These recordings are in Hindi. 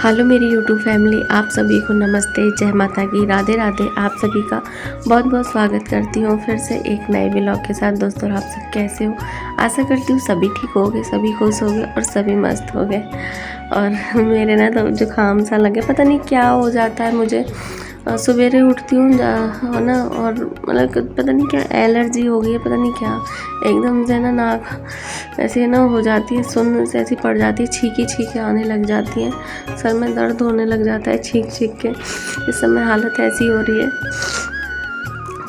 हेलो मेरी यूट्यूब फैमिली, आप सभी को नमस्ते, जय माता की, राधे राधे। आप सभी का बहुत बहुत स्वागत करती हूँ फिर से एक नए व्लॉग के साथ। दोस्तों, आप सब कैसे हो? आशा करती हूँ सभी ठीक हो गए, सभी खुश हो गए और सभी मस्त हो गए। और मेरे ना तो जुकाम सा लगे, पता नहीं क्या हो जाता है मुझे। सवेरे उठती हूँ ना, और मतलब पता नहीं क्या एलर्जी हो गई है, पता नहीं क्या एकदम से ना नाक ऐसे ना हो जाती है, सुन्न से ऐसी पड़ जाती है, छींकी आने लग जाती है, सर में दर्द होने लग जाता है छींक के। इस समय हालत ऐसी हो रही है।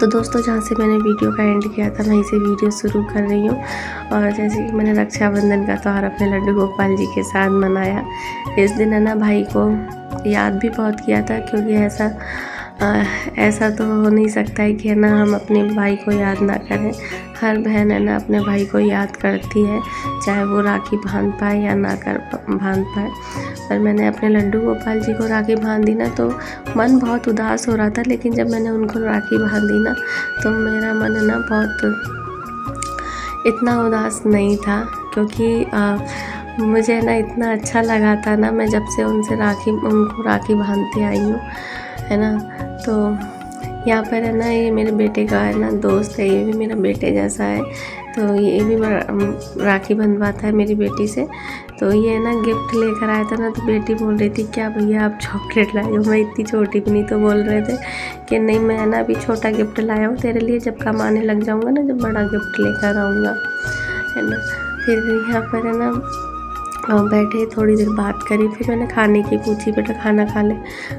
तो दोस्तों, जहाँ से मैंने वीडियो का एंड किया था वहीं से वीडियो शुरू कर रही हूँ। और जैसे कि मैंने रक्षाबंधन का त्यौहार अपने लड्डू गोपाल जी के साथ मनाया। इस दिन है ना भाई को याद भी बहुत किया था, क्योंकि ऐसा तो हो नहीं सकता है कि है ना हम अपने भाई को याद ना करें। हर बहन है ना अपने भाई को याद करती है, चाहे वो राखी बांध पाए या ना बांध पाए। पर मैंने अपने लड्डू गोपाल जी को राखी बांधी ना, तो मन बहुत उदास हो रहा था। लेकिन जब मैंने उनको राखी बांधी ना, तो मेरा मन है ना बहुत इतना उदास नहीं था, क्योंकि मुझे ना इतना अच्छा लगा था ना, मैं जब से उनको राखी बांधते आई हूँ, है ना। तो यहाँ पर है ना, ये मेरे बेटे का है ना दोस्त है, ये भी मेरा बेटे जैसा है। तो ये भी राखी बंधवाता है मेरी बेटी से। तो ये ना गिफ्ट लेकर आया था ना, तो बेटी बोल रही थी क्या भैया आप चॉकलेट लाए हो? मैं इतनी छोटी भी नहीं, तो बोल रहे थे कि नहीं मैं ना अभी छोटा गिफ्ट लाया हूँ तेरे लिए, जब कमाने लग जाऊँगा ना, जब बड़ा गिफ्ट लेकर आऊँगा, है ना। फिर यहाँ पर है ना बैठे, थोड़ी देर बात करी, फिर मैंने खाने की पूछी, बेटा खाना खा ले?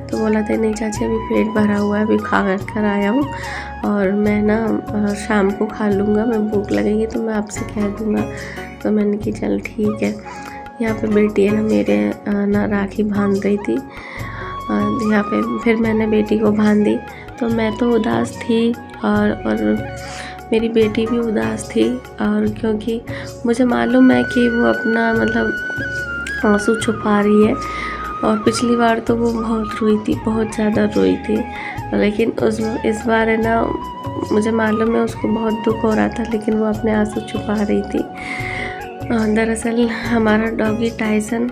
तो बोला था नहीं चाची अभी पेट भरा हुआ है, अभी खा कर आया हूँ, और मैं ना शाम को खा लूँगा, मैं भूख लगेगी तो मैं आपसे कह दूँगा। तो मैंने कि चल ठीक है। यहाँ पे बेटी है ना मेरे ना राखी बांध रही थी, यहाँ पे फिर मैंने बेटी को बांधी। तो मैं तो उदास थी और मेरी बेटी भी उदास थी, और क्योंकि मुझे मालूम है कि वो अपना मतलब आंसू छुपा रही है। और पिछली बार तो वो बहुत रोई थी, बहुत ज़्यादा रोई थी, लेकिन इस बार है ना मुझे मालूम है उसको बहुत दुख हो रहा था, लेकिन वो अपने आंसू छुपा रही थी। दरअसल हमारा डॉगी टाइसन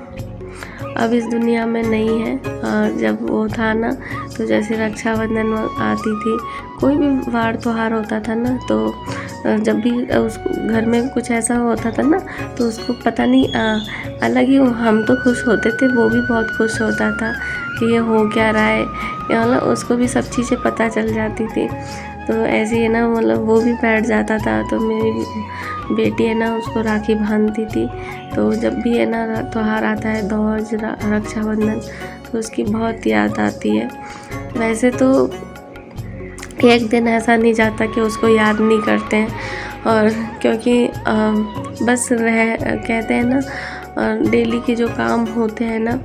अब इस दुनिया में नहीं है। जब वो था ना, तो जैसे रक्षाबंधन आती थी, कोई भी वार त्योहार होता था ना, तो जब भी उसको घर में कुछ ऐसा होता था ना, तो उसको पता नहीं अलग ही हम तो खुश होते थे, वो भी बहुत खुश होता था कि ये हो क्या रहा है, या ना उसको भी सब चीज़ें पता चल जाती थी। तो ऐसे ही ना मतलब वो भी बैठ जाता था। तो मेरी बेटी है ना उसको राखी बांधती थी। तो जब भी है ना त्योहार आता है, ध्वज, रक्षाबंधन, तो उसकी बहुत याद आती है। वैसे तो एक दिन ऐसा नहीं जाता कि उसको याद नहीं करते हैं, और क्योंकि बस कहते हैं ना डेली के जो काम होते हैं ना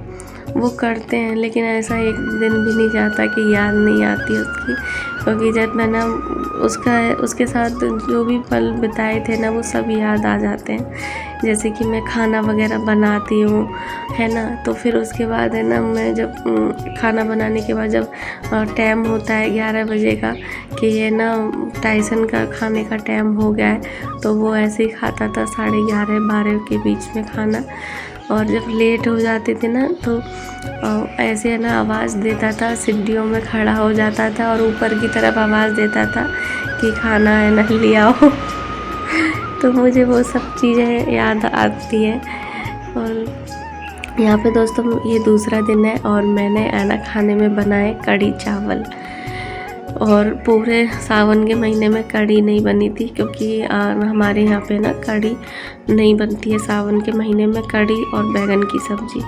वो करते हैं, लेकिन ऐसा एक दिन भी नहीं जाता कि याद नहीं आती उसकी। क्योंकि जब मैंने उसके साथ जो भी पल बिताए थे ना, वो सब याद आ जाते हैं। जैसे कि मैं खाना वगैरह बनाती हूँ, है ना, तो फिर उसके बाद है ना मैं जब खाना बनाने के बाद जब टाइम होता है 11 बजे का, कि ये ना टाइसन का खाने का टाइम हो गया है, तो वो ऐसे ही खाता था 11:30-12 के बीच में खाना। और जब लेट हो जाते थे ना, तो ऐसे है ना आवाज़ देता था, सीढ़ियों में खड़ा हो जाता था और ऊपर की तरफ आवाज़ देता था कि खाना है ना ले आओ। तो मुझे वो सब चीज़ें याद आती हैं। और यहाँ पे दोस्तों ये दूसरा दिन है, और मैंने है ना खाने में बनाए कढ़ी चावल। और पूरे सावन के महीने में कढ़ी नहीं बनी थी, क्योंकि हमारे यहाँ पे ना कढ़ी नहीं बनती है सावन के महीने में, कढ़ी और बैगन की सब्ज़ी।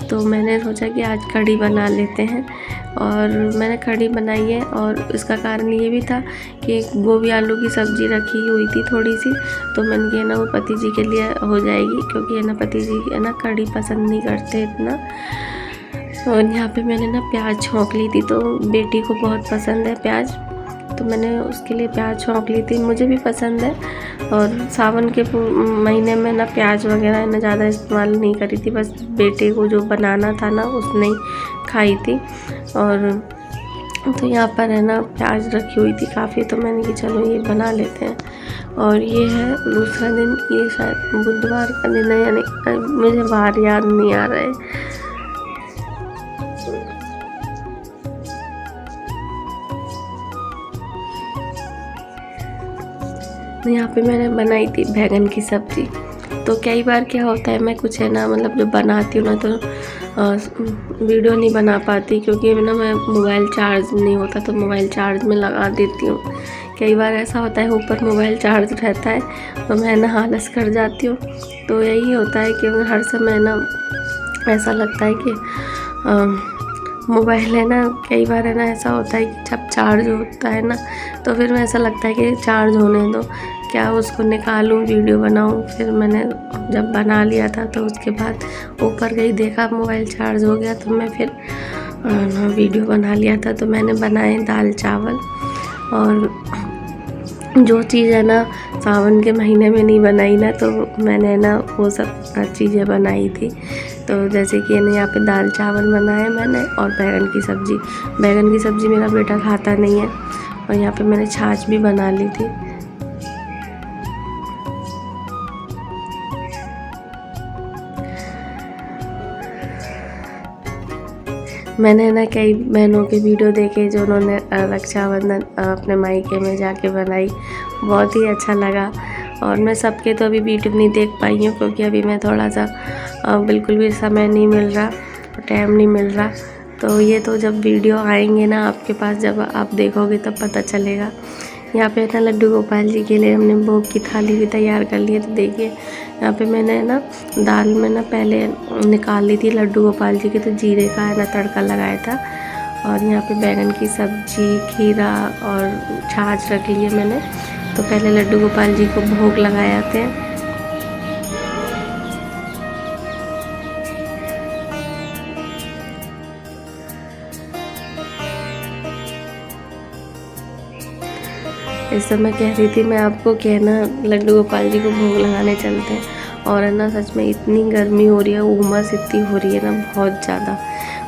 तो मैंने सोचा कि आज कढ़ी बना लेते हैं, और मैंने कढ़ी बनाई है। और इसका कारण ये भी था कि गोभी आलू की सब्ज़ी रखी हुई थी थोड़ी सी, तो मैंने कहा ना वो पति जी के लिए हो जाएगी, क्योंकि है ना पति जी है ना कढ़ी पसंद नहीं करते इतना। और यहाँ पे मैंने ना प्याज छौंक ली थी, तो बेटी को बहुत पसंद है प्याज, तो मैंने उसके लिए प्याज छौंक ली थी, मुझे भी पसंद है। और सावन के महीने में ना प्याज वगैरह ना ज़्यादा इस्तेमाल नहीं करी थी, बस बेटे को जो बनाना था ना उसने ही खाई थी। और तो यहाँ पर है ना प्याज रखी हुई थी काफ़ी, तो मैंने कि चलो ये बना लेते हैं। और ये है दूसरा दिन, ये शायद बुधवार का दिन है, यानी मुझे बार याद नहीं आ रहा है। तो यहाँ पे मैंने बनाई थी बैंगन की सब्ज़ी। तो कई बार क्या होता है, मैं कुछ है ना मतलब जब बनाती हूँ ना तो वीडियो नहीं बना पाती, क्योंकि ना मैं मोबाइल चार्ज नहीं होता तो मोबाइल चार्ज में लगा देती हूँ। कई बार ऐसा होता है ऊपर मोबाइल चार्ज रहता है तो मैं ना आलस कर जाती हूँ। तो यही होता है कि हर समय ना ऐसा लगता है कि मोबाइल है ना, कई बार है ना ऐसा होता है कि जब चार्ज होता है ना तो फिर में ऐसा लगता है कि चार्ज होने दो, क्या उसको निकालूं वीडियो बनाऊं। फिर मैंने जब बना लिया था तो उसके बाद ऊपर गई, देखा मोबाइल चार्ज हो गया, तो मैं फिर वीडियो बना लिया था। तो मैंने बनाए दाल चावल, और जो चीज़ है ना सावन के महीने में नहीं बनाई ना, तो मैंने ना वो सब चीज़ें बनाई थी। तो जैसे कि यहाँ पे दाल चावल बनाए मैंने, और बैंगन की सब्ज़ी। बैंगन की सब्ज़ी मेरा बेटा खाता नहीं है। और यहाँ पे मैंने छाछ भी बना ली थी। मैंने ना कई बहनों के वीडियो देखे जो उन्होंने रक्षाबंधन अपने मायके में जाके बनाई, बहुत ही अच्छा लगा। और मैं सबके तो अभी वीडियो नहीं देख पाई हूँ, क्योंकि अभी मैं थोड़ा सा बिल्कुल भी समय नहीं मिल रहा, टाइम नहीं मिल रहा। तो ये तो जब वीडियो आएंगे ना आपके पास, जब आप देखोगे तब पता चलेगा। यहाँ पे ना लड्डू गोपाल जी के लिए हमने भोग की थाली भी तैयार कर ली है। तो देखिए यहाँ पे मैंने ना दाल में ना पहले निकाल ली थी लड्डू गोपाल जी के, तो जीरे का है ना तड़का लगाया था। और यहाँ पे बैंगन की सब्जी, खीरा और छाछ रख लिए मैंने। तो पहले लड्डू गोपाल जी को भोग लगाए थे। इस समय कह रही थी मैं आपको कि है ना लड्डू गोपाल जी को भोग लगाने चलते हैं। और है ना सच में इतनी गर्मी हो रही है, उमस इतनी हो रही है ना बहुत ज़्यादा।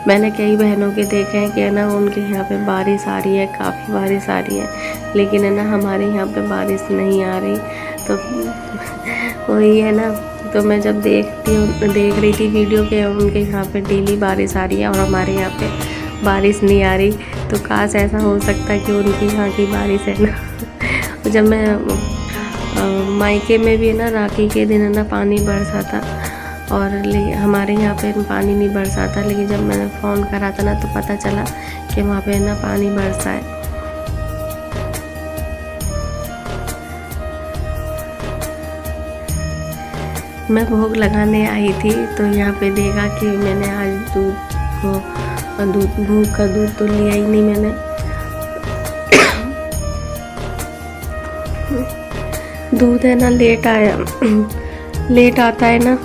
मैंने कई बहनों के देखे हैं कि है ना उनके यहाँ पे बारिश आ रही है, काफ़ी बारिश आ रही है, लेकिन है ना हमारे यहाँ पे बारिश नहीं आ रही। तो वही है ना, तो मैं जब देख रही थी वीडियो के उनके यहाँ पे डेली बारिश आ रही है और हमारे यहाँ पे बारिश नहीं आ रही। तो काश ऐसा हो सकता है कि उनके यहाँ की बारिश है ना जब मैं मायके में भी है ना राखी के दिन है ना पानी बरसा था, और हमारे यहाँ पे पानी नहीं बरसा था। लेकिन जब मैंने फ़ोन करा था ना तो पता चला कि वहाँ पे ना पानी बरसा है। मैं भोग लगाने आई थी तो यहाँ पे देखा कि मैंने आज भोग का दूध तो लिया ही नहीं मैंने। दूध है ना लेट आता है ना,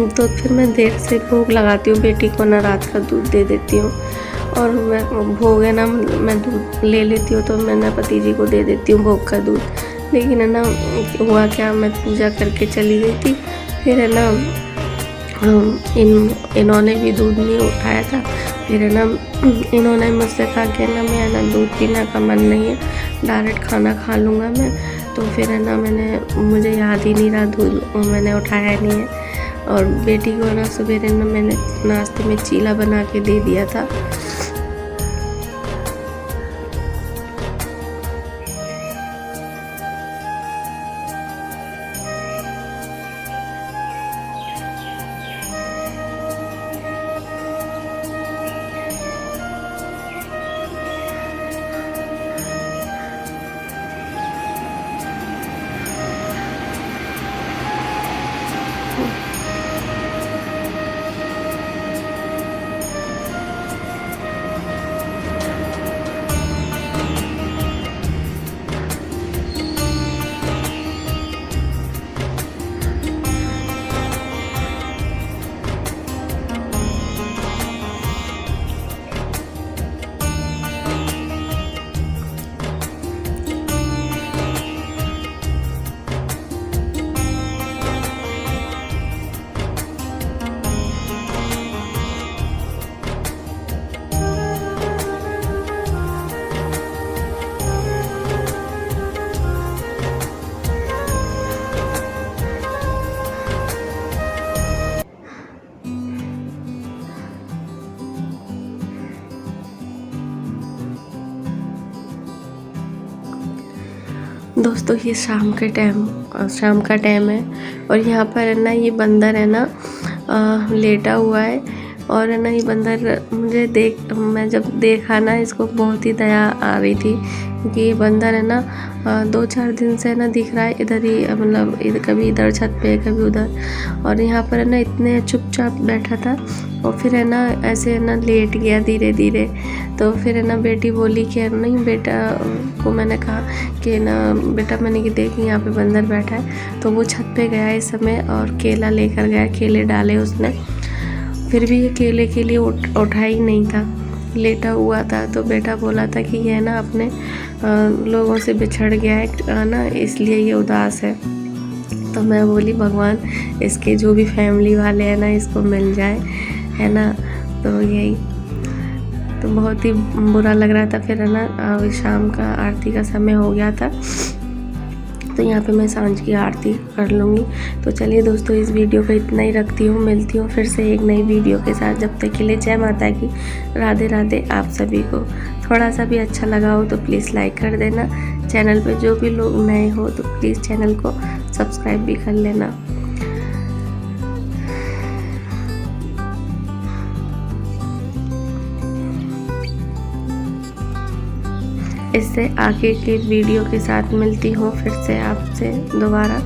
तो फिर मैं देर से भोग लगाती हूँ। बेटी को ना रात का दूध दे देती हूँ, और मैं भोग है ना मैं दूध ले लेती हूँ तो मैं ना भतीजी को दे देती हूँ भोग का दूध। लेकिन है ना हुआ क्या, मैं पूजा करके चली गई थी, फिर है ना इन्होंने भी दूध नहीं उठाया था। फिर है ना इन्होंने मुझसे कहा कि ना मैं ना दूध पीने का मन नहीं है, डायरेक्ट खाना खा लूँगा मैं। तो फिर है ना मुझे याद ही नहीं रहा, दूध मैंने उठाया नहीं है। और बेटी को ना सवेरे ना मैंने नाश्ते में चीला बना के दे दिया था। दोस्तों ये शाम का टाइम है और यहाँ पर है ना ये बंदर है ना लेटा हुआ है और है ना ये बंदर मैं जब देखा ना इसको बहुत ही दया आ रही थी, क्योंकि ये बंदर है ना 2-4 दिन से ना दिख रहा है इधर ही, मतलब कभी इधर छत पे कभी उधर, और यहाँ पर है ना इतने चुपचाप बैठा था और फिर है ना ऐसे है ना लेट गया धीरे धीरे। तो फिर है ना बेटी बोली कि नहीं बेटा को मैंने कहा कि ना बेटा मैंने कि देख यहाँ पे बंदर बैठा है, तो वो छत पे गया इस समय और केला लेकर गया, केले डाले उसने, फिर भी ये केले के लिए उठा ही नहीं था, लेटा हुआ था। तो बेटा बोला था कि ये ना अपने लोगों से बिछड़ गया है ना, इसलिए ये उदास है। तो मैं बोली भगवान इसके जो भी फैमिली वाले हैं ना इसको मिल जाए, है ना। तो यही तो बहुत ही बुरा लग रहा था। फिर है ना शाम का आरती का समय हो गया था, तो यहाँ पे मैं सांझ की आरती कर लूँगी। तो चलिए दोस्तों इस वीडियो को इतना ही रखती हूँ, मिलती हूँ फिर से एक नई वीडियो के साथ। जब तक के लिए जय माता की, राधे राधे। आप सभी को थोड़ा सा भी अच्छा लगा हो तो प्लीज़ लाइक कर देना। चैनल पे जो भी लोग नए हो तो प्लीज़ चैनल को सब्सक्राइब भी कर लेना। इससे आगे के वीडियो के साथ मिलती हूँ फिर से आपसे दोबारा।